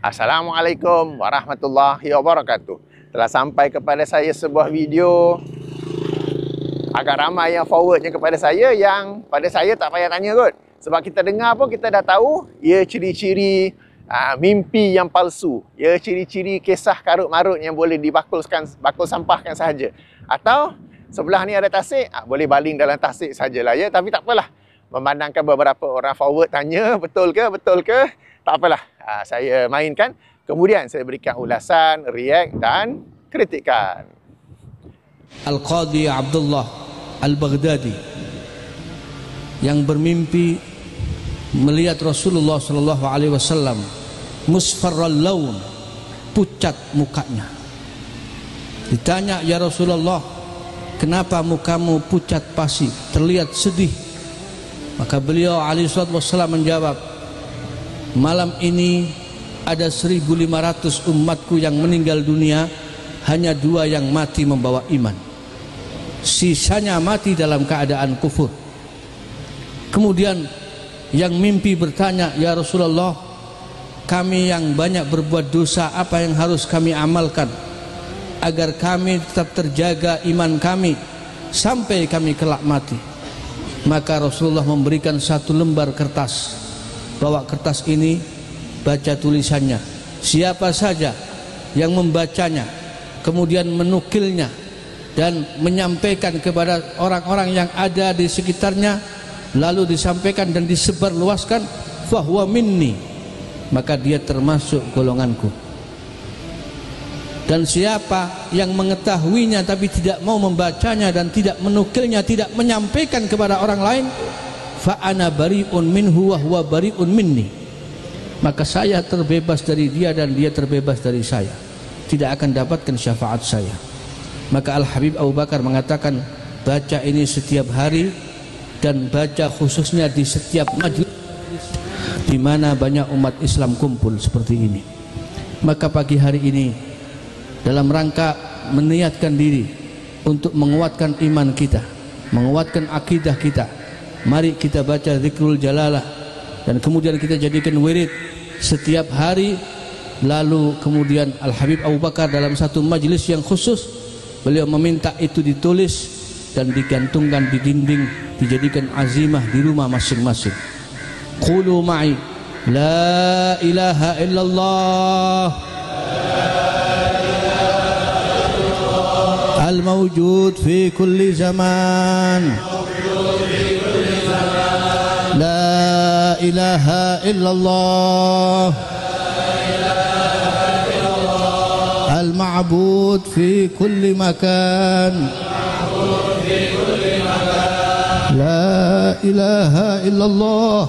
Assalamualaikum warahmatullahi wabarakatuh. Telah sampai kepada saya sebuah video. Agak ramai yang forwardnya kepada saya, yang pada saya tak payah tanya kot. Sebab kita dengar pun kita dah tahu ia ciri-ciri mimpi yang palsu. Ia ciri-ciri kisah karut-marut yang boleh bakul sampahkan sahaja. Atau sebelah ni ada tasik, boleh baling dalam tasik sajalah ya. Tapi tak apalah. Memandangkan beberapa orang forward tanya betul ke, tak apalah. Saya mainkan, kemudian saya berikan ulasan, react dan kritikan. Al-Qadhi Abdullah Al-Baghdadi yang bermimpi melihat Rasulullah sallallahu alaihi wasallam musfarral laun, pucat mukanya. Ditanya, "Ya Rasulullah, kenapa mukamu pucat pasi, terlihat sedih?" Maka beliau alaihi wasallam menjawab, "Malam ini ada 1.500 umatku yang meninggal dunia, hanya 2 yang mati membawa iman. Sisanya mati dalam keadaan kufur." Kemudian yang mimpi bertanya, "Ya Rasulullah, kami yang banyak berbuat dosa, apa yang harus kami amalkan agar kami tetap terjaga iman kami sampai kami kelak mati?" Maka Rasulullah memberikan 1 lembar kertas. Bawa kertas ini, baca tulisannya. Siapa saja yang membacanya, kemudian menukilnya dan menyampaikan kepada orang-orang yang ada di sekitarnya, lalu disampaikan dan disebarluaskan, fahuwa minni, maka dia termasuk golonganku. Dan siapa yang mengetahuinya tapi tidak mau membacanya dan tidak menukilnya, tidak menyampaikan kepada orang lain, fa ana bari'un minhu wa huwa bari'un minni, maka saya terbebas dari dia dan dia terbebas dari saya, tidak akan dapatkan syafaat saya. Maka Al-Habib Abu Bakar mengatakan, baca ini setiap hari dan baca khususnya di setiap majlis di mana banyak umat Islam kumpul seperti ini. Maka pagi hari ini, dalam rangka meniatkan diri untuk menguatkan iman kita, menguatkan akidah kita, mari kita baca zikrul jalalah dan kemudian kita jadikan wirid setiap hari. Lalu kemudian Al-Habib Abu Bakar dalam satu majlis yang khusus, beliau meminta itu ditulis dan digantungkan di dinding, dijadikan azimah di rumah masing-masing. Qulu ma'i la ilaha illallah al-mawjud fi kulli zaman, la ilaha illallah al-ma'bud fi kulli makan, la ilaha illallah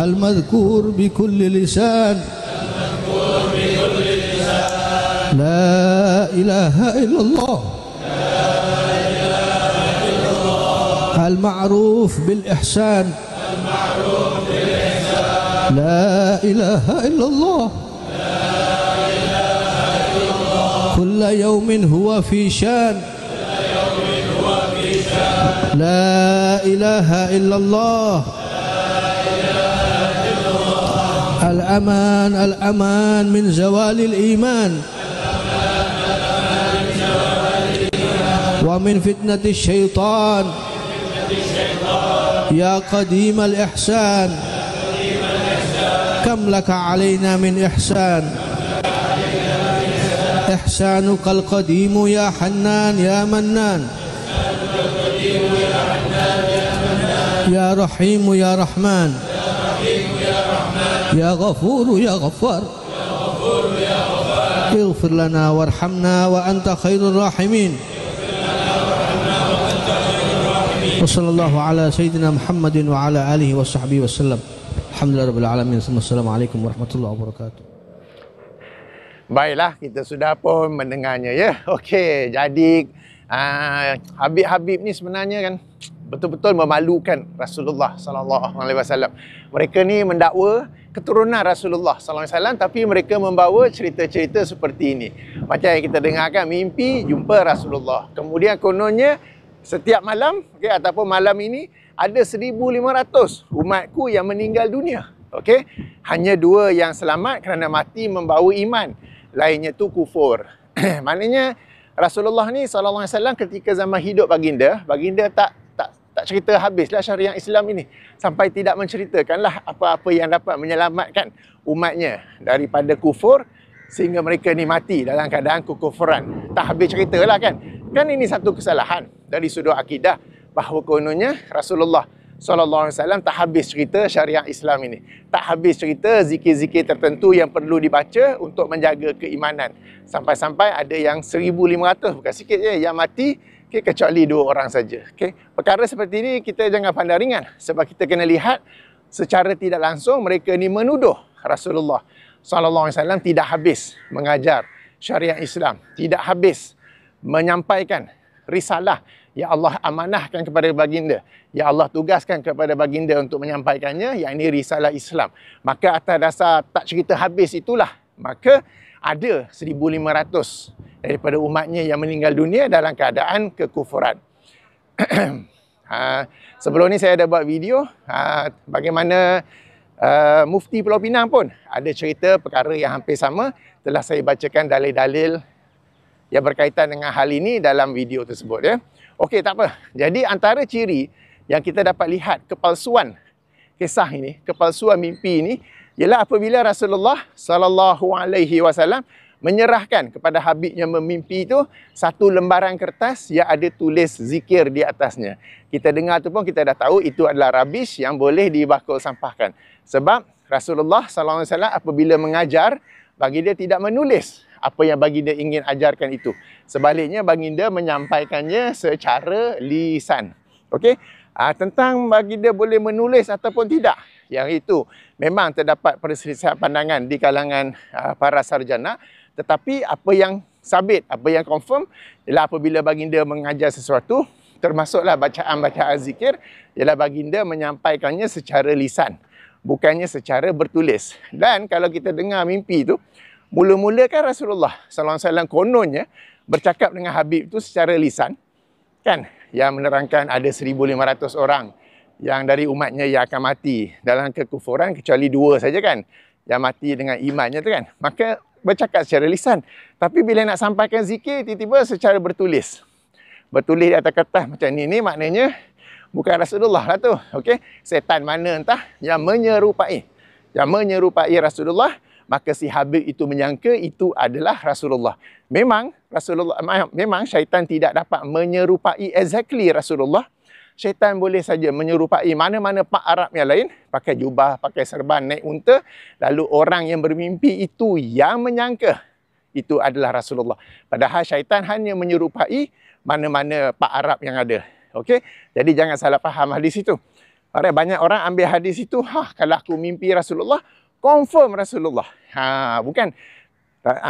al-madhkur bi kulli lisan, la ilaha illallah al-ma'ruf bil ihsan, la ilaha illallah kulla yawmin huwa fi shan, la ilaha illallah al-aman al-aman min zawalil iman wa min fitnati syaitan, ya qadim al-ihsan kam laka alayna min ihsan, ihsanuka al-qadim ya hannan ya mannan, ya rahim ya rahman, ya ghafur ya ghaffar, ighfir lana warhamna wa anta khairur rahimin. Wa sallallahu ala sayyidina Muhammadin wa ala alihi wa sahbihi wasallam. Alhamdulillahirabbil alamin. Assalamualaikum warahmatullahi wabarakatuh. Baiklah, kita sudah pun mendengarnya ya. Okey, jadi Habib-habib ni sebenarnya kan betul-betul memalukan Rasulullah sallallahu alaihi wasallam. Mereka ni mendakwa keturunan Rasulullah sallallahu alaihi wasallam, tapi mereka membawa cerita-cerita seperti ini. Macam yang kita dengarkan, mimpi jumpa Rasulullah. Kemudian kononnya setiap malam, ataupun malam ini ada 1,500 umatku yang meninggal dunia. Okey, hanya 2 yang selamat kerana mati membawa iman. Lainnya tu kufur. Maknanya Rasulullah ni sallallahu alaihi wasallam ketika zaman hidup baginda tak cerita habislah syariat Islam ini sampai tidak menceritakanlah apa-apa yang dapat menyelamatkan umatnya daripada kufur sehingga mereka ni mati dalam keadaan kekufuran. Tak habis ceritalah kan. Kan ini satu kesalahan dari sudut akidah bahawa kononnya Rasulullah sallallahu alaihi wasallam tak habis cerita syariat Islam ini. Tak habis cerita zikir-zikir tertentu yang perlu dibaca untuk menjaga keimanan. Sampai-sampai ada yang 1,500, bukan sikit je, yang mati kecuali 2 orang saja. Perkara seperti ini kita jangan pandang ringan sebab kita kena lihat secara tidak langsung mereka ni menuduh Rasulullah sallallahu alaihi wasallam tidak habis mengajar syariat Islam, tidak habis menyampaikan risalah yang Allah amanahkan kepada baginda, yang Allah tugaskan kepada baginda untuk menyampaikannya, yang ini risalah Islam. Maka atas dasar tak cerita habis itulah, maka ada 1,500 daripada umatnya yang meninggal dunia dalam keadaan kekufuran. Sebelum ni saya ada buat video bagaimana Mufti Pulau Pinang pun ada cerita perkara yang hampir sama. Telah saya bacakan dalil-dalil yang berkaitan dengan hal ini dalam video tersebut ya. Okey, tak apa. Jadi antara ciri yang kita dapat lihat kepalsuan kisah ini, kepalsuan mimpi ini ialah apabila Rasulullah sallallahu alaihi wasallam menyerahkan kepada Habib yang memimpi itu satu lembaran kertas yang ada tulis zikir di atasnya. Kita dengar tu pun kita dah tahu itu adalah rubbish yang boleh dibakul sampahkan. Sebab Rasulullah sallallahu alaihi wasallam apabila mengajar, baginda tidak menulis apa yang baginda ingin ajarkan itu. Sebaliknya baginda menyampaikannya secara lisan. Okey? Tentang baginda boleh menulis ataupun tidak, yang itu memang terdapat perselisihan pandangan di kalangan para sarjana. Tetapi apa yang sabit, apa yang confirm ialah apabila baginda mengajar sesuatu, termasuklah bacaan-bacaan zikir, ialah baginda menyampaikannya secara lisan, bukannya secara bertulis. Dan kalau kita dengar mimpi itu, mula-mula kan Rasulullah sallallahu alaihi wasallam kononnya bercakap dengan Habib itu secara lisan, kan? Yang menerangkan ada 1,500 orang yang dari umatnya yang akan mati dalam kekufuran, kecuali 2 saja kan yang mati dengan imannya tu kan. Maka bercakap secara lisan. Tapi bila nak sampaikan zikir, tiba-tiba secara bertulis. Bertulis di atas kertas macam ni maknanya bukan Rasulullah lah tu. Okey, setan mana entah yang menyerupai Rasulullah. Maka si Habib itu menyangka itu adalah Rasulullah. Memang syaitan tidak dapat menyerupai exactly Rasulullah. Syaitan boleh saja menyerupai mana-mana pak Arab yang lain, pakai jubah, pakai serban, naik unta, lalu orang yang bermimpi itu yang menyangka itu adalah Rasulullah. Padahal syaitan hanya menyerupai mana-mana pak Arab yang ada. Okey? Jadi jangan salah faham hadis itu. Banyak orang ambil hadis itu, kalau aku mimpi Rasulullah, confirm Rasulullah. Bukan.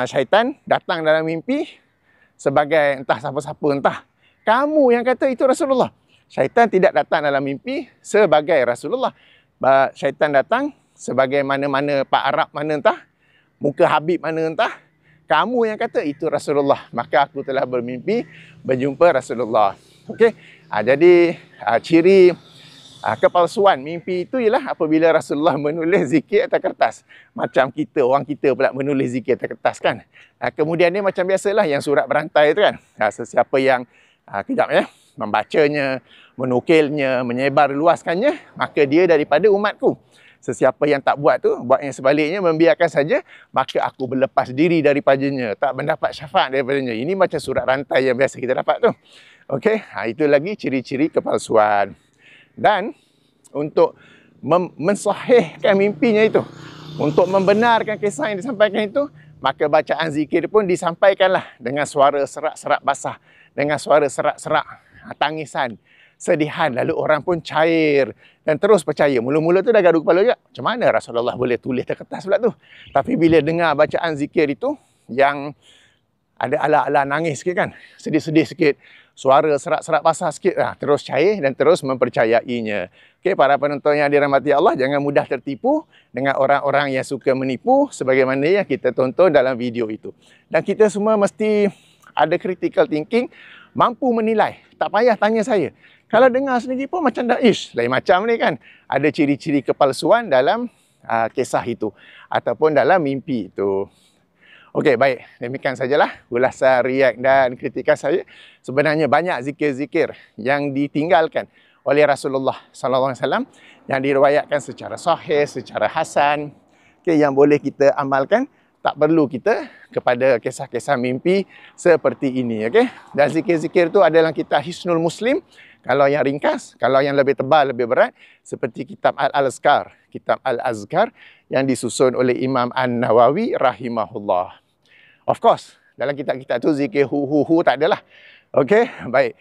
Syaitan datang dalam mimpi sebagai entah siapa-siapa, entah kamu yang kata itu Rasulullah. Syaitan tidak datang dalam mimpi sebagai Rasulullah. Syaitan datang sebagai mana-mana pak Arab mana entah, muka Habib mana entah, kamu yang kata itu Rasulullah. Maka aku telah bermimpi berjumpa Rasulullah. Okey. Jadi ciri kepalsuan mimpi itu ialah apabila Rasulullah menulis zikir atas kertas. Macam kita, orang kita pula menulis zikir atas kertas kan. Kemudian ni macam biasalah yang surat berantai tu kan. Sesiapa yang membacanya, menukilnya, menyebar luaskannya, maka dia daripada umatku. Sesiapa yang tak buat tu, buat yang sebaliknya, membiarkan saja, maka aku berlepas diri daripadanya, tak mendapat syafaat daripadanya. Ini macam surat rantai yang biasa kita dapat tu. Okey, itu lagi ciri-ciri kepalsuan. Dan untuk mensahihkan mimpinya itu, untuk membenarkan kisah yang disampaikan itu, maka bacaan zikir pun disampaikanlah dengan suara serak-serak basah, dengan suara serak-serak tangisan, sedihan, lalu orang pun cair dan terus percaya. Mula-mula tu dah gaduh kepala juga. Macam mana Rasulullah boleh tulis di kertas pula tu? Tapi bila dengar bacaan zikir itu yang ada ala-ala nangis sikit kan, sedih-sedih sikit, suara serak-serak basah sikit, terus cair dan terus mempercayainya. Okey, para penonton yang dirahmati Allah, jangan mudah tertipu dengan orang-orang yang suka menipu sebagaimana yang kita tonton dalam video itu. Dan kita semua mesti ada critical thinking, mampu menilai. Tak payah tanya saya. Kalau dengar sendiri pun macam dah lain macam ni kan. Ada ciri-ciri kepalsuan dalam kisah itu ataupun dalam mimpi itu. Okey, baik. Demikian sajalah ulasan react dan kritikan saya. Sebenarnya banyak zikir-zikir yang ditinggalkan oleh Rasulullah sallallahu alaihi wasallam yang diriwayatkan secara sahih, secara hasan, yang boleh kita amalkan. Tak perlu kita kepada kisah-kisah mimpi seperti ini, okey. Dan zikir-zikir tu adalah kitab Hisnul Muslim. Kalau yang ringkas, kalau yang lebih tebal, lebih berat, seperti kitab Al-Azkar, kitab Al-Azkar yang disusun oleh Imam An-Nawawi rahimahullah. Of course, dalam kitab-kitab tu zikir hu tak adalah. Okey, baik.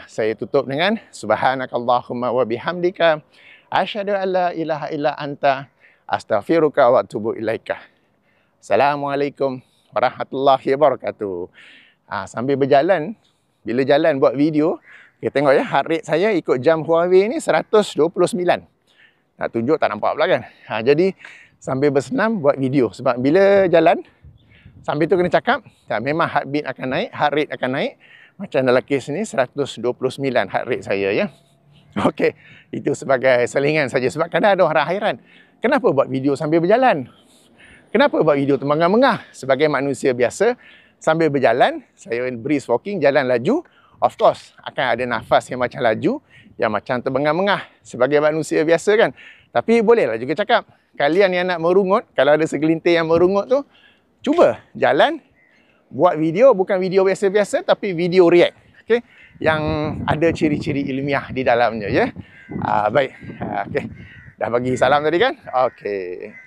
Saya tutup dengan subhanakallahumma wa bihamdika asyhadu an la ilaha illa anta astaghfiruka wa atubu ilaika. Assalamualaikum warahmatullahi wabarakatuh. Sambil berjalan, bila jalan buat video, kita tengok ya, heart rate saya ikut jam Huawei ni 129. Nak tunjuk tak nampak pula kan. Jadi sambil bersenam buat video. Sebab bila jalan, sambil tu kena cakap, memang heartbeat akan naik, heart rate akan naik. Macam dalam kes ni 129 heart rate saya ya. Okey, itu sebagai selingan saja. Sebab kadang ada orang hairan, kenapa buat video sambil berjalan? Kenapa buat video termengah-mengah? Sebagai manusia biasa, sambil berjalan, saya brisk walking, jalan laju, of course, akan ada nafas yang macam laju, yang macam terbengah-mengah. Sebagai manusia biasa kan. Tapi bolehlah juga cakap, kalian yang nak merungut, kalau ada segelintir yang merungut tu, cuba jalan, buat video, bukan video biasa-biasa, tapi video react. Okay? Yang ada ciri-ciri ilmiah di dalamnya. Ya? Baik. Okay. Dah bagi salam tadi kan? Okey.